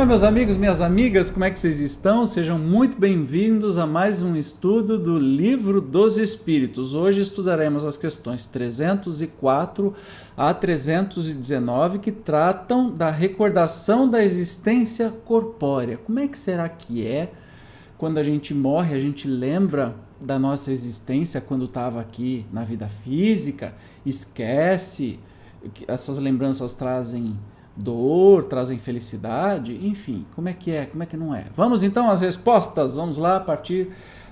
Olá, meus amigos, minhas amigas, como é que vocês estão? Sejam muito bem-vindos a mais um estudo do Livro dos Espíritos. Hoje estudaremos as questões 304 a 319, que tratam da recordação da existência corpórea. Como é que será que é quando a gente morre, a gente lembra da nossa existência quando estava aqui na vida física, esquece, essas lembranças trazem dor, trazem felicidade, enfim, como é que não é? Vamos então às respostas, vamos lá a partir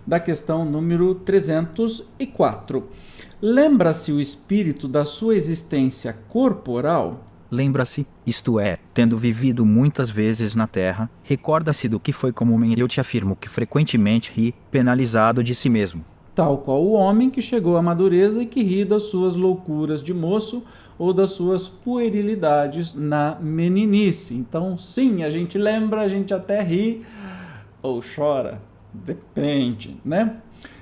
da questão número 304. Lembra-se o espírito da sua existência corporal? Lembra-se, isto é, tendo vivido muitas vezes na terra, recorda-se do que foi comum e eu te afirmo que frequentemente ri, penalizado de si mesmo. Tal qual o homem que chegou à madureza e que ri das suas loucuras de moço ou das suas puerilidades na meninice. Então, sim, a gente lembra, a gente até ri ou chora, depende, né?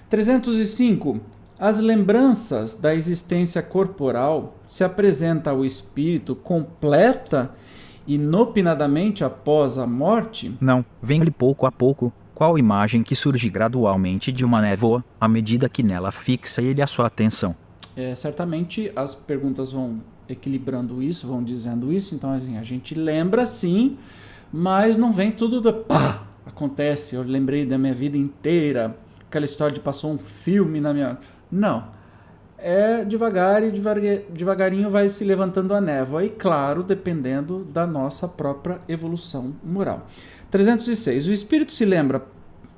305. As lembranças da existência corporal se apresenta ao espírito completa inopinadamente após a morte? Não, vem-lhe pouco a pouco, qual imagem que surge gradualmente de uma névoa, à medida que nela fixa ele a sua atenção. Certamente as perguntas vão equilibrando isso, vão dizendo isso, então assim, a gente lembra sim, mas não vem tudo do pá, acontece, eu lembrei da minha vida inteira, aquela história de passou um filme na minha... Não, é devagar e devagarinho vai se levantando a névoa, e claro, dependendo da nossa própria evolução moral. 306. O espírito se lembra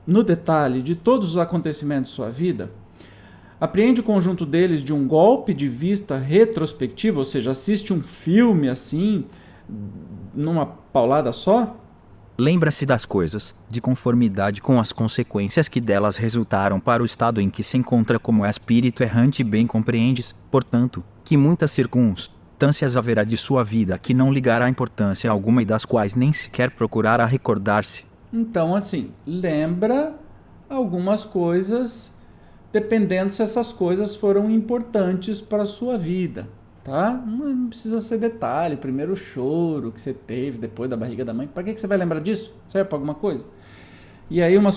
no detalhe de todos os acontecimentos de sua vida? Apreende o conjunto deles de um golpe de vista retrospectivo, ou seja, assiste um filme assim, numa paulada só? Lembra-se das coisas, de conformidade com as consequências que delas resultaram para o estado em que se encontra como espírito errante, bem compreendes, portanto, que muitas circunstâncias haverá de sua vida que não ligará importância alguma e das quais nem sequer procurará recordar-se. Então, assim, lembra algumas coisas, dependendo se essas coisas foram importantes para a sua vida, tá? Não precisa ser detalhe, primeiro o choro que você teve depois da barriga da mãe, para que você vai lembrar disso? Serve para alguma coisa? E aí uma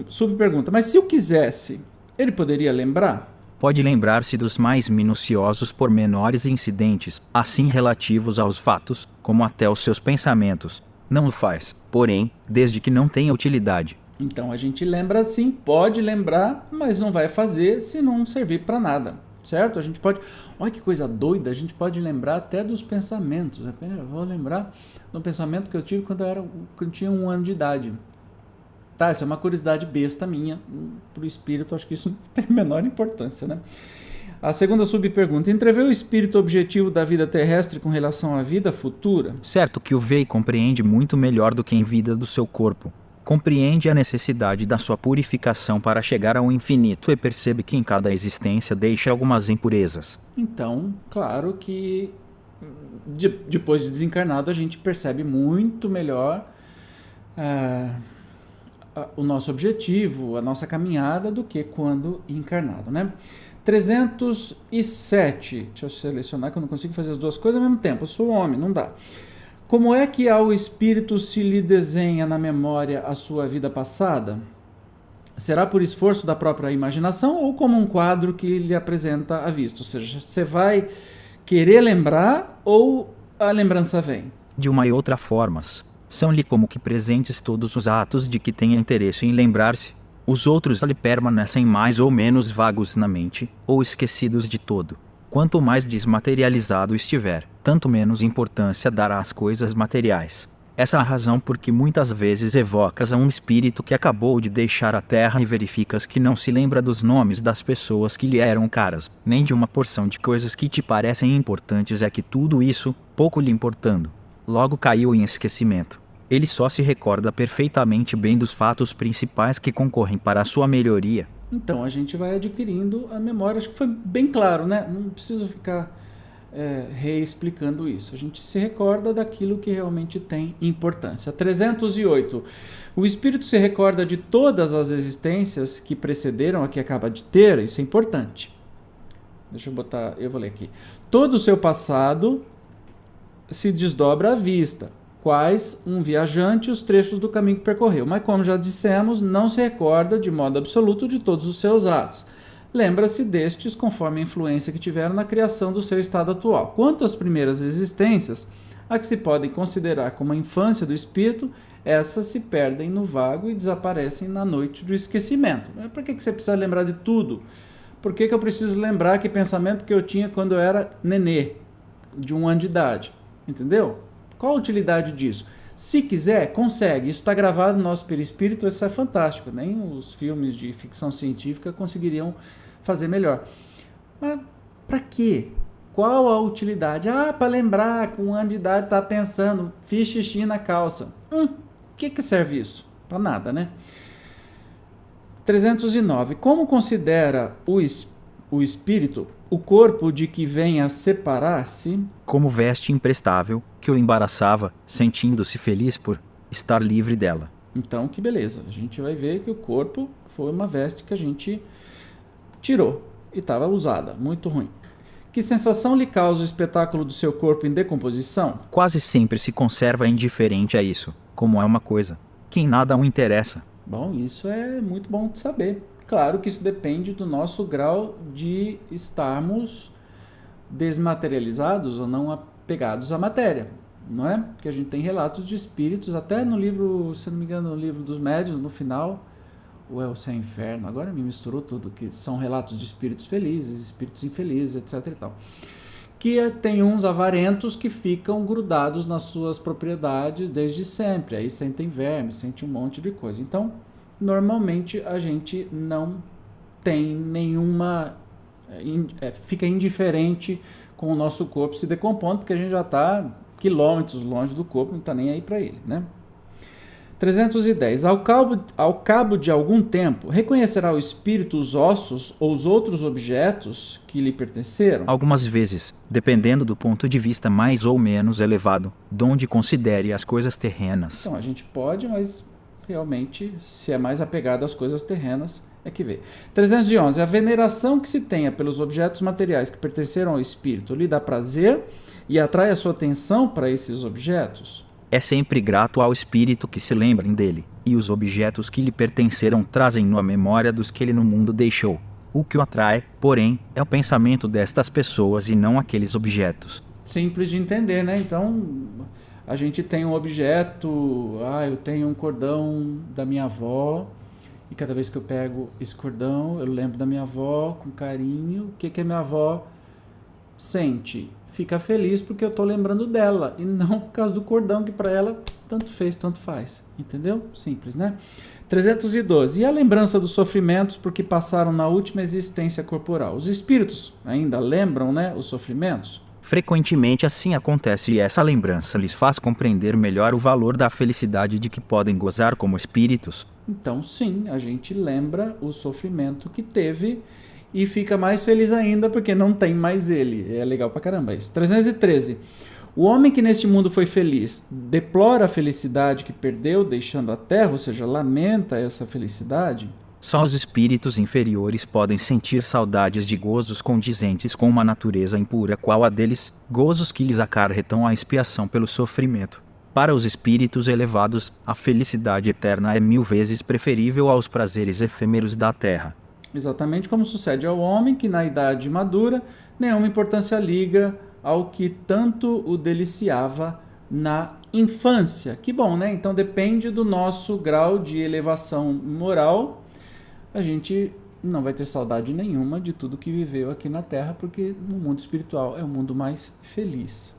subpergunta, mas se eu quisesse, ele poderia lembrar? Pode lembrar-se dos mais minuciosos pormenores e incidentes, assim relativos aos fatos, como até os seus pensamentos. Não o faz, porém, desde que não tenha utilidade. Então a gente lembra sim, pode lembrar, mas não vai fazer se não servir para nada, certo? A gente pode, olha que coisa doida, a gente pode lembrar até dos pensamentos. Eu vou lembrar do pensamento que eu tive quando eu tinha 1 ano de idade. Tá, isso é uma curiosidade besta minha, para o espírito acho que isso não tem a menor importância, né? A segunda subpergunta, entrevê o espírito objetivo da vida terrestre com relação à vida futura? Certo que o vê e compreende muito melhor do que em vida do seu corpo. Compreende a necessidade da sua purificação para chegar ao infinito e percebe que em cada existência deixa algumas impurezas. Então, claro que depois de desencarnado a gente percebe muito melhor o nosso objetivo, a nossa caminhada do que quando encarnado, né? 307. Deixa eu selecionar que eu não consigo fazer as duas coisas ao mesmo tempo. Eu sou homem, não dá. Como é que ao espírito se lhe desenha na memória a sua vida passada? Será por esforço da própria imaginação ou como um quadro que lhe apresenta à vista? Ou seja, você vai querer lembrar ou a lembrança vem? De uma e outra formas. São-lhe como que presentes todos os atos de que tenha interesse em lembrar-se. Os outros lhe permanecem mais ou menos vagos na mente, ou esquecidos de todo. Quanto mais desmaterializado estiver, tanto menos importância dará às coisas materiais. Essa é a razão por que muitas vezes evocas a um espírito que acabou de deixar a terra e verificas que não se lembra dos nomes das pessoas que lhe eram caras, nem de uma porção de coisas que te parecem importantes, é que tudo isso, pouco lhe importando, logo caiu em esquecimento. Ele só se recorda perfeitamente bem dos fatos principais que concorrem para a sua melhoria. Então a gente vai adquirindo a memória, acho que foi bem claro, né? Não preciso ficar reexplicando isso. A gente se recorda daquilo que realmente tem importância. 308. O espírito se recorda de todas as existências que precederam a que acaba de ter, isso é importante. Deixa eu botar, eu vou ler aqui. Todo o seu passado se desdobra à vista. quais um viajante os trechos do caminho que percorreu. Mas, como já dissemos, não se recorda de modo absoluto de todos os seus atos. Lembra-se destes conforme a influência que tiveram na criação do seu estado atual. Quanto às primeiras existências, a que se podem considerar como a infância do espírito, essas se perdem no vago e desaparecem na noite do esquecimento. Por que você precisa lembrar de tudo? Por que eu preciso lembrar que pensamento que eu tinha quando eu era nenê, de 1 ano de idade? Entendeu? Qual a utilidade disso? Se quiser, consegue. Isso está gravado no nosso perispírito, isso é fantástico. Nem os filmes de ficção científica conseguiriam fazer melhor. Mas para quê? Qual a utilidade? Para lembrar, com 1 ano de idade tá pensando, fiz xixi na calça. Que serve isso? Para nada, né? 309. Como considera o espírito o corpo de que vem a separar-se? Como veste imprestável que o embaraçava, sentindo-se feliz por estar livre dela. Então, que beleza. A gente vai ver que o corpo foi uma veste que a gente tirou e estava usada. Muito ruim. Que sensação lhe causa o espetáculo do seu corpo em decomposição? Quase sempre se conserva indiferente a isso, como é uma coisa que em nada o interessa. Bom, isso é muito bom de saber. Claro que isso depende do nosso grau de estarmos desmaterializados ou não apegados à matéria, não é? Porque a gente tem relatos de espíritos, até no livro, se não me engano, no livro dos médiuns, no final, ou é o Céu e Inferno, agora me misturou tudo, que são relatos de espíritos felizes, espíritos infelizes, etc e tal. Que tem uns avarentos que ficam grudados nas suas propriedades desde sempre, aí sentem vermes, sentem um monte de coisa. Então, normalmente a gente não tem nenhuma... fica indiferente com o nosso corpo se decompondo, porque a gente já está quilômetros longe do corpo, não está nem aí para ele, né? 310. Ao cabo de algum tempo, reconhecerá o espírito os ossos ou os outros objetos que lhe pertenceram? Algumas vezes, dependendo do ponto de vista mais ou menos elevado, donde considere as coisas terrenas. Então, a gente pode, mas realmente, se é mais apegado às coisas terrenas, é que vê. 311. A veneração que se tenha pelos objetos materiais que pertenceram ao espírito lhe dá prazer e atrai a sua atenção para esses objetos? É sempre grato ao espírito que se lembrem dele, e os objetos que lhe pertenceram trazem-no a memória dos que ele no mundo deixou. O que o atrai, porém, é o pensamento destas pessoas e não aqueles objetos. Simples de entender, né? Então, a gente tem um objeto, eu tenho um cordão da minha avó, e cada vez que eu pego esse cordão, eu lembro da minha avó com carinho. O que a minha avó sente? Fica feliz porque eu estou lembrando dela, e não por causa do cordão, que para ela tanto fez, tanto faz. Entendeu? Simples, né? 312. E a lembrança dos sofrimentos porque passaram na última existência corporal? Os espíritos ainda lembram, né, os sofrimentos? Frequentemente assim acontece, e essa lembrança lhes faz compreender melhor o valor da felicidade de que podem gozar como espíritos. Então, sim, a gente lembra o sofrimento que teve e fica mais feliz ainda porque não tem mais ele. É legal pra caramba isso. 313. O homem que neste mundo foi feliz deplora a felicidade que perdeu deixando a terra, ou seja, lamenta essa felicidade? Só os espíritos inferiores podem sentir saudades de gozos condizentes com uma natureza impura qual a deles, gozos que lhes acarretam a expiação pelo sofrimento. Para os espíritos elevados, a felicidade eterna é 1000 vezes preferível aos prazeres efêmeros da terra. Exatamente como sucede ao homem que na idade madura nenhuma importância liga ao que tanto o deliciava na infância. Que bom, né? Então depende do nosso grau de elevação moral. A gente não vai ter saudade nenhuma de tudo que viveu aqui na Terra, porque no mundo espiritual é o mundo mais feliz.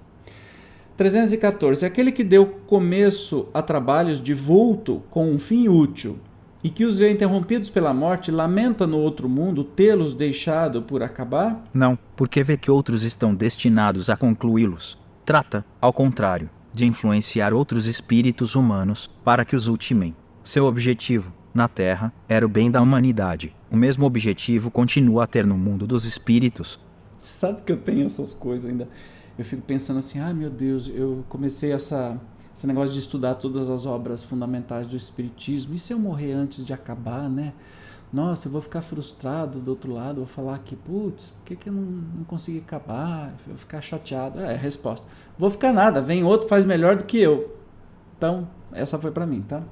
314. Aquele que deu começo a trabalhos de vulto com um fim útil e que os vê interrompidos pela morte, lamenta no outro mundo tê-los deixado por acabar? Não, porque vê que outros estão destinados a concluí-los. Trata, ao contrário, de influenciar outros espíritos humanos para que os ultimem. Seu objetivo, na Terra, era o bem da humanidade. O mesmo objetivo continua a ter no mundo dos espíritos. Sabe que eu tenho essas coisas ainda? Eu fico pensando assim, meu Deus, eu comecei esse negócio de estudar todas as obras fundamentais do Espiritismo. E se eu morrer antes de acabar, né? Nossa, eu vou ficar frustrado do outro lado, vou falar que, putz, por que eu não consegui acabar? Eu vou ficar chateado. Resposta. Vou ficar nada, vem outro, faz melhor do que eu. Então, essa foi para mim, tá?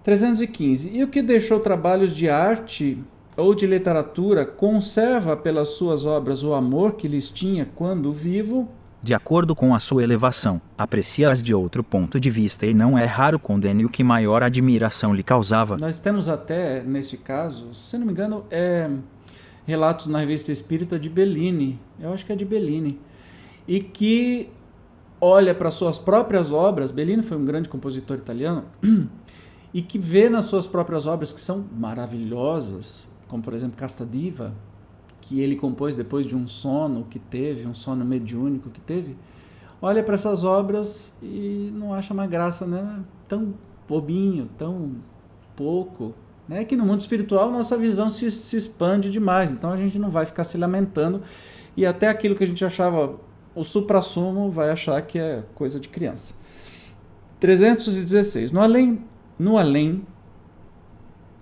315. E o que deixou trabalhos de arte ou de literatura conserva pelas suas obras o amor que lhes tinha quando vivo? De acordo com a sua elevação, aprecia-as de outro ponto de vista e não é raro condene o que maior admiração lhe causava. Nós temos até, neste caso, se não me engano, relatos na Revista Espírita de Bellini, eu acho que é de Bellini, e que olha para suas próprias obras. Bellini foi um grande compositor italiano, e que vê nas suas próprias obras, que são maravilhosas, como por exemplo Casta Diva, que ele compôs depois de um sono que teve, um sono mediúnico que teve, olha para essas obras e não acha mais graça, né? Tão bobinho, tão pouco, né? Que no mundo espiritual nossa visão se expande demais, então a gente não vai ficar se lamentando, e até aquilo que a gente achava o suprassumo vai achar que é coisa de criança. 316. No além,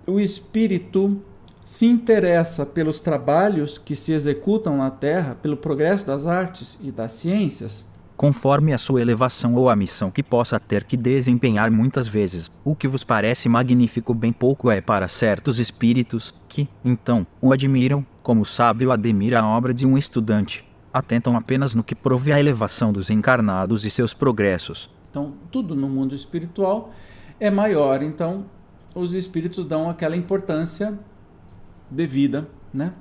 o espírito se interessa pelos trabalhos que se executam na Terra, pelo progresso das artes e das ciências, conforme a sua elevação ou a missão que possa ter que desempenhar muitas vezes. O que vos parece magnífico bem pouco é para certos espíritos, que, então, o admiram, como o sábio admira a obra de um estudante. Atentam apenas no que prove a elevação dos encarnados e seus progressos. Então, tudo no mundo espiritual é maior, então os espíritos dão aquela importância devida, né?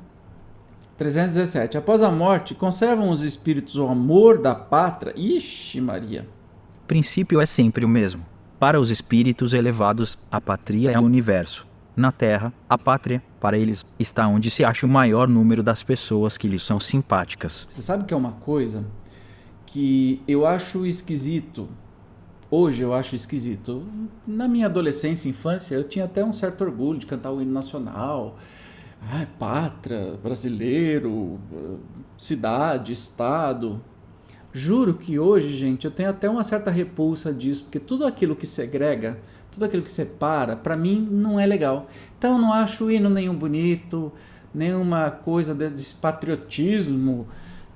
317. Após a morte, conservam os espíritos o amor da pátria? Ixi, Maria! O princípio é sempre o mesmo. Para os espíritos elevados, a pátria é o universo. Na Terra, a pátria, para eles, está onde se acha o maior número das pessoas que lhes são simpáticas. Você sabe que é uma coisa que eu acho esquisito? Hoje eu acho esquisito. Na minha adolescência e infância, eu tinha até um certo orgulho de cantar o hino nacional. Pátria, brasileiro, cidade, estado. Juro que hoje, gente, eu tenho até uma certa repulsa disso, porque tudo aquilo que segrega, tudo aquilo que separa, para mim não é legal. Então eu não acho o hino nenhum bonito, nenhuma coisa de patriotismo.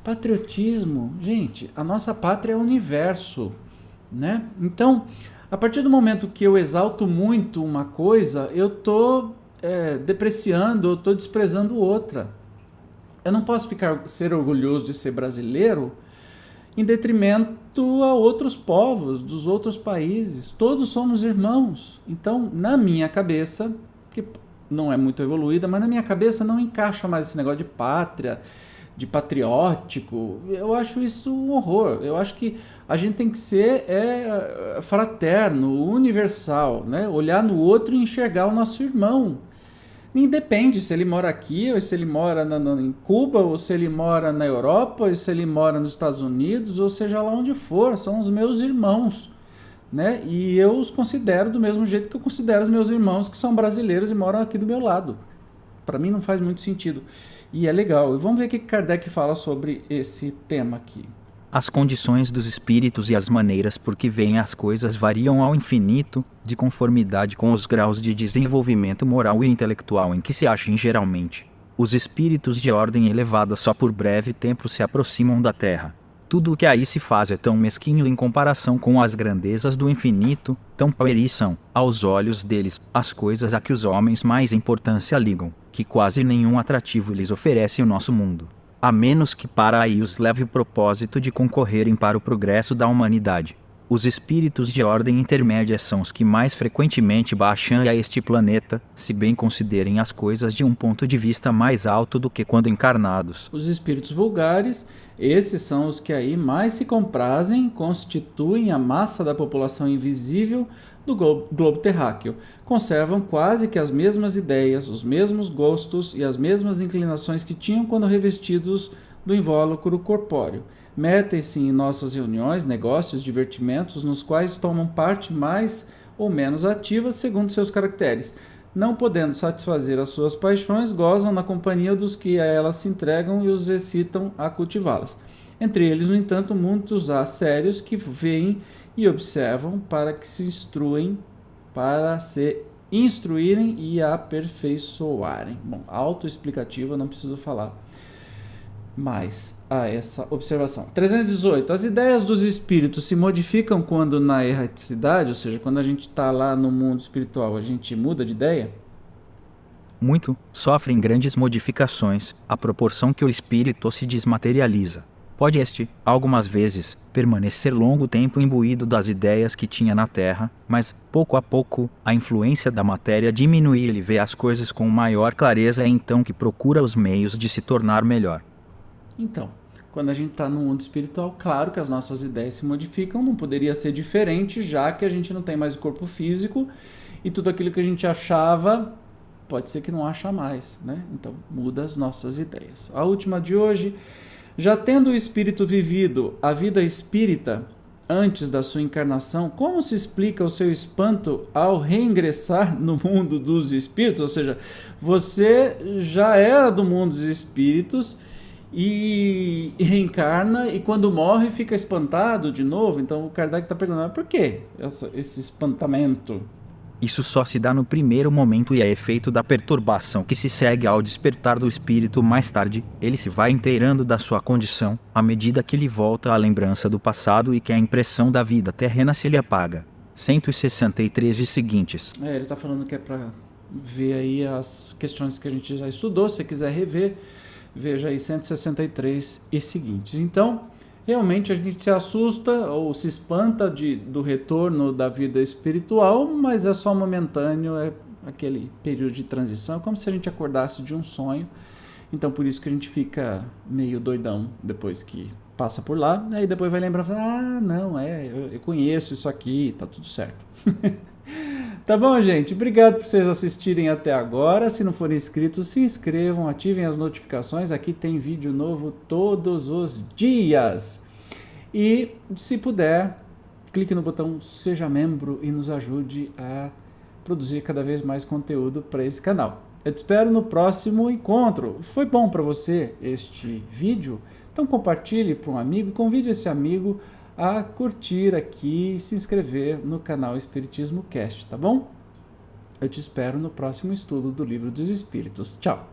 Patriotismo, gente, a nossa pátria é o universo, né? Então, a partir do momento que eu exalto muito uma coisa, eu estou depreciando, eu estou desprezando outra. Eu não posso ser orgulhoso de ser brasileiro em detrimento a outros povos, dos outros países. Todos somos irmãos. Então, na minha cabeça, que não é muito evoluída, mas na minha cabeça não encaixa mais esse negócio de pátria, de patriótico. Eu acho isso um horror. Eu acho que a gente tem que ser fraterno, universal, né? Olhar no outro e enxergar o nosso irmão. Independe se ele mora aqui, ou se ele mora em Cuba, ou se ele mora na Europa, ou se ele mora nos Estados Unidos, ou seja lá onde for, são os meus irmãos, né? E eu os considero do mesmo jeito que eu considero os meus irmãos que são brasileiros e moram aqui do meu lado. Para mim não faz muito sentido. E é legal. E vamos ver o que Kardec fala sobre esse tema aqui. As condições dos espíritos e as maneiras por que veem as coisas variam ao infinito, de conformidade com os graus de desenvolvimento moral e intelectual em que se acham geralmente. Os espíritos de ordem elevada só por breve tempo se aproximam da Terra. Tudo o que aí se faz é tão mesquinho em comparação com as grandezas do infinito, tão pueris são, aos olhos deles, as coisas a que os homens mais importância ligam, que quase nenhum atrativo lhes oferece o nosso mundo. A menos que para aí os leve o propósito de concorrerem para o progresso da humanidade. Os espíritos de ordem intermédia são os que mais frequentemente baixam a este planeta, se bem considerem as coisas de um ponto de vista mais alto do que quando encarnados. Os espíritos vulgares, esses são os que aí mais se comprazem, constituem a massa da população invisível do globo terráqueo. Conservam quase que as mesmas ideias, os mesmos gostos e as mesmas inclinações que tinham quando revestidos do invólucro corpóreo. Metem-se em nossas reuniões, negócios, divertimentos, nos quais tomam parte mais ou menos ativa segundo seus caracteres. Não podendo satisfazer as suas paixões, gozam na companhia dos que a elas se entregam e os excitam a cultivá-las. Entre eles, no entanto, muitos há sérios que veem e observam para que se instruírem e aperfeiçoarem. Bom, autoexplicativo eu não preciso falar. mais a essa observação. 318. As ideias dos espíritos se modificam quando na erraticidade, ou seja, quando a gente está lá no mundo espiritual, a gente muda de ideia? Muito, sofrem grandes modificações, à proporção que o espírito se desmaterializa. Pode este, algumas vezes, permanecer longo tempo imbuído das ideias que tinha na Terra, mas, pouco a pouco, a influência da matéria diminui e ele vê as coisas com maior clareza, é então que procura os meios de se tornar melhor. Então, quando a gente está no mundo espiritual, claro que as nossas ideias se modificam, não poderia ser diferente, já que a gente não tem mais o corpo físico e tudo aquilo que a gente achava, pode ser que não acha mais, né? Então, muda as nossas ideias. A última de hoje, já tendo o espírito vivido a vida espírita antes da sua encarnação, como se explica o seu espanto ao reingressar no mundo dos espíritos? Ou seja, você já era do mundo dos espíritos e reencarna, e quando morre fica espantado de novo. Então o Kardec está perguntando, por que esse espantamento? Isso só se dá no primeiro momento e é efeito da perturbação que se segue ao despertar do espírito. Mais tarde, ele se vai inteirando da sua condição, à medida que lhe volta a lembrança do passado e que a impressão da vida terrena se lhe apaga. 163 e seguintes. Ele está falando que é para ver aí as questões que a gente já estudou. Se você quiser rever, veja aí 163 e seguintes. Então, realmente a gente se assusta ou se espanta do retorno da vida espiritual, mas é só momentâneo, é aquele período de transição, como se a gente acordasse de um sonho. Então, por isso que a gente fica meio doidão depois que passa por lá, aí depois vai lembrar, não, eu conheço isso aqui, tá tudo certo. Tá bom, gente? Obrigado por vocês assistirem até agora. Se não forem inscritos, se inscrevam, ativem as notificações. Aqui tem vídeo novo todos os dias. E, se puder, clique no botão Seja Membro e nos ajude a produzir cada vez mais conteúdo para esse canal. Eu te espero no próximo encontro. Foi bom para você este vídeo? Então compartilhe para um amigo e convide esse amigo a curtir aqui e se inscrever no canal Espiritismo Cast, tá bom? Eu te espero no próximo estudo do Livro dos Espíritos. Tchau!